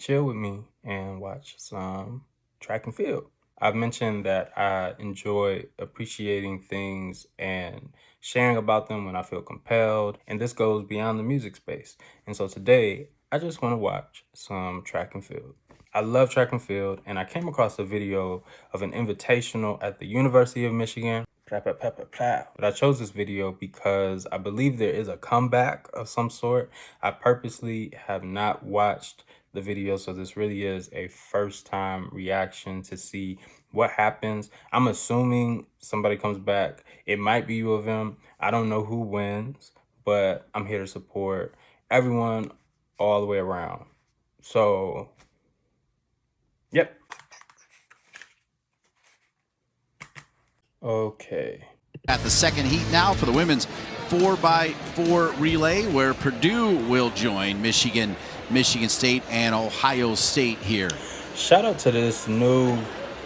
chill with me and watch some track and field. I've mentioned that I enjoy appreciating things and sharing about them when I feel compelled, and this goes beyond the music space. And so today, I just want to watch some track and field. I love track and field, and I came across a video of an invitational at the University of Michigan. But I chose this video because I believe there is a comeback of some sort. I purposely have not watched the video, so this really is a first-time reaction to see what happens. I'm assuming somebody comes back. It might be U of M. I don't know who wins, but I'm here to support everyone all the way around. So, yep. Okay. At the second heat now for the women's 4x4 relay, where Purdue will join Michigan, Michigan State, and Ohio State here. Shout out to this new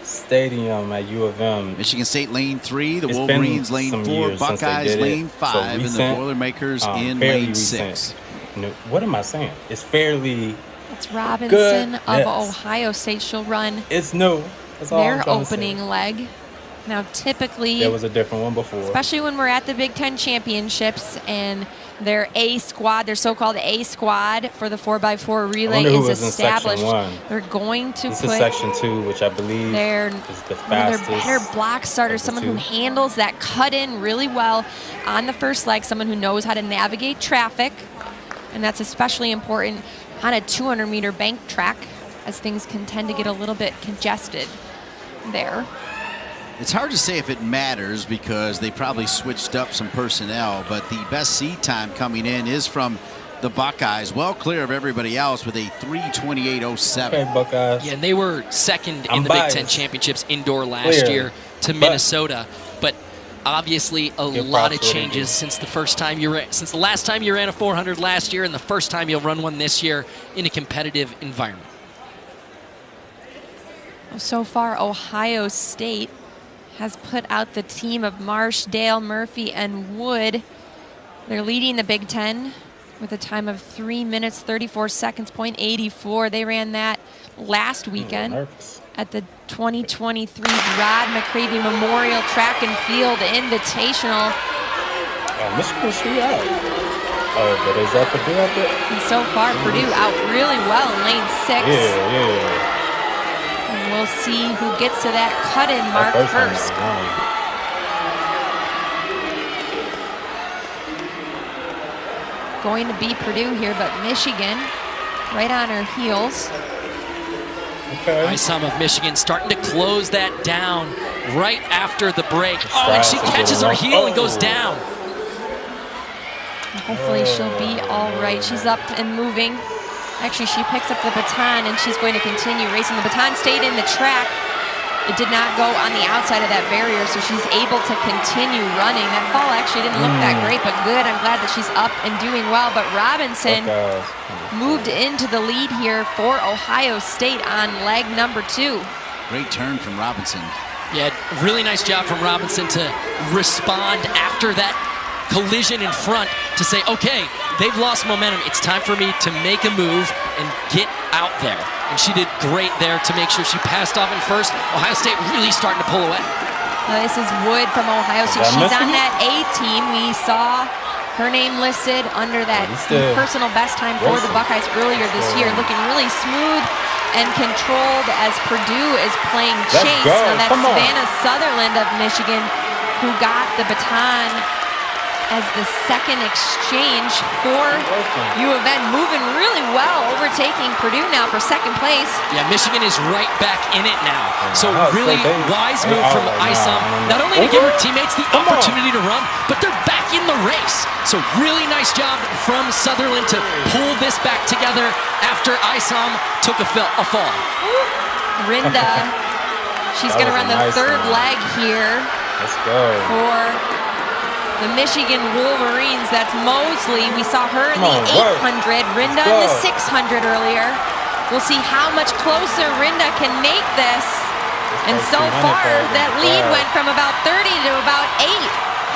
stadium at U of M. Michigan State lane 3, the Wolverines lane 4, Buckeyes lane 5, and the Boilermakers in lane 6. What am I saying? It's fairly It's Robinson of Ohio State. She'll run It's new. That's all their opening leg. Now, typically, there was a different one before. Especially when we're at the Big Ten championships and their A squad, their so-called A squad for the 4x4 relay is established. They're going to this put is section 2, which I believe is the fastest. Their better block starter, someone who handles that cut in really well on the first leg, someone who knows how to navigate traffic, and that's especially important on a 200-meter bank track, as things can tend to get a little bit congested there. It's hard to say if it matters because they probably switched up some personnel, but the best seed time coming in is from the Buckeyes, well clear of everybody else with a 3:28.07. Okay, Buckeyes. Yeah, and they were second in the Big Ten championships indoor last year to Minnesota, but obviously a lot of changes since the last time you ran a 400 last year and the first time you'll run one this year in a competitive environment. So far, Ohio State has put out the team of Marsh, Dale, Murphy, and Wood. They're leading the Big Ten with a time of 3 minutes, 34 seconds, .84. They ran that last weekend at the 2023 Rod McCravey Memorial Track and Field Invitational. Michigan State out. But is that Purdue out there? And so far, Purdue out really well in lane 6. Yeah. And we'll see who gets to that cut-in mark first. Going to be Purdue here, but Michigan right on her heels. Okay. Some of Michigan starting to close that down right after the break. Oh, and she catches her heel and goes down. Hopefully she'll be all right. She's up and moving. Actually, she picks up the baton, and she's going to continue racing. The baton stayed in the track. It did not go on the outside of that barrier, so she's able to continue running. That fall actually didn't look that great, but good. I'm glad that she's up and doing well. But Robinson moved into the lead here for Ohio State on leg number 2. Great turn from Robinson. Yeah, really nice job from Robinson to respond after that collision in front to say, okay, they've lost momentum. It's time for me to make a move and get out there. And she did great there to make sure she passed off in first. Ohio State really starting to pull away. This is Wood from Ohio State. She's on that A team. We saw her name listed under that personal best time for the Buckeyes earlier this year, looking really smooth and controlled as Purdue is playing chase. Now that's Savannah Sutherland of Michigan who got the baton as the second exchange for U of N, moving really well, overtaking Purdue now for second place. Yeah, Michigan is right back in it now. So really wise move from Isom, not only to give her teammates the opportunity to run, but they're back in the race. So really nice job from Sutherland to pull this back together after Isom took a fall. Rinda, she's going to run the third leg here. Let's go. For the Michigan Wolverines. That's Mosley. We saw her in the 800, Rinda in the 600 earlier. We'll see how much closer Rinda can make this. And so far, that lead went from about 30 to about 8.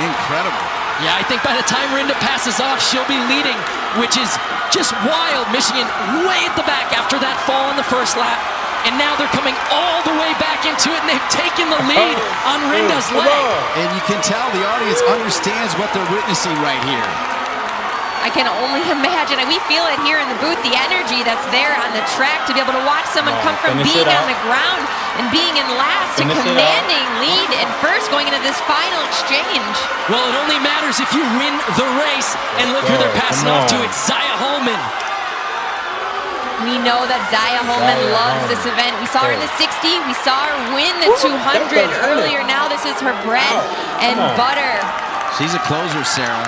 Incredible. Yeah, I think by the time Rinda passes off, she'll be leading, which is just wild. Michigan way at the back after that fall on the first lap, and now they're coming all the way back into it, and they've taken the lead on Rinda's leg. And you can tell the audience understands what they're witnessing right here. I can only imagine, and we feel it here in the booth, the energy that's there on the track to be able to watch someone come from being on the ground and being in last to commanding lead and first going into this final exchange. Well, it only matters if you win the race, and look who they're passing off to. It's Zaya Holman. We know that Zaya Holman loves this event. We saw her in the 60, we saw her win the 200 earlier. Now this is her bread and butter. She's a closer, Sarah.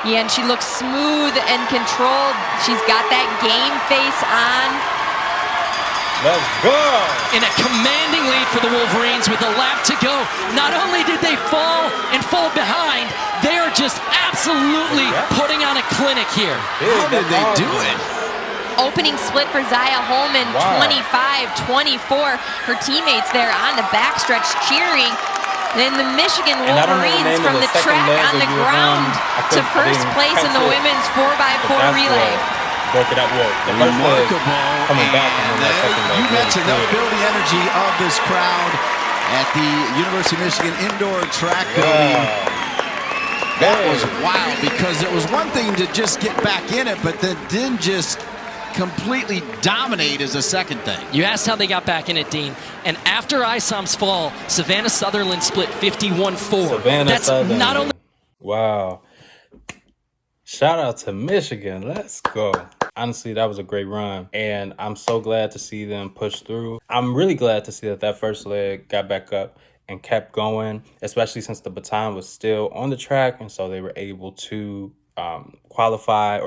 Yeah, and she looks smooth and controlled. She's got that game face on. Let's go! In a commanding lead for the Wolverines with a lap to go. Not only did they fall and fall behind, they are just absolutely putting on a clinic here. How did they do it? Opening split for Zaya Holman, 25-24. Her teammates there on the backstretch cheering. Then the Michigan Wolverines from the track on the ground to first place in the women's 4x4 relay. Remarkable. Coming back. You mentioned they'll feel the energy of this crowd at the University of Michigan indoor track building. That was wild, because it was one thing to just get back in it, but then didn't just completely dominate is a second thing. You asked how they got back in it, Dean. And after Isom's fall, Savannah Sutherland split 51-4. That's Sutherland. not only... Wow. Shout out to Michigan. Let's go. Honestly, that was a great run, and I'm so glad to see them push through. I'm really glad to see that first leg got back up and kept going, especially since the baton was still on the track, and so they were able to qualify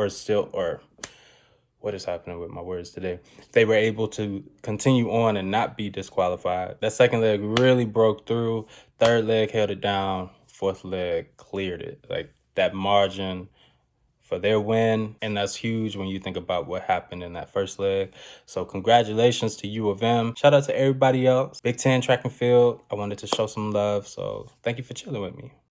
what is happening with my words today? They were able to continue on and not be disqualified. That second leg really broke through. Third leg held it down. Fourth leg cleared it. Like, that margin for their win, and that's huge when you think about what happened in that first leg. So congratulations to U of M. Shout out to everybody else. Big Ten track and field. I wanted to show some love, so thank you for chilling with me.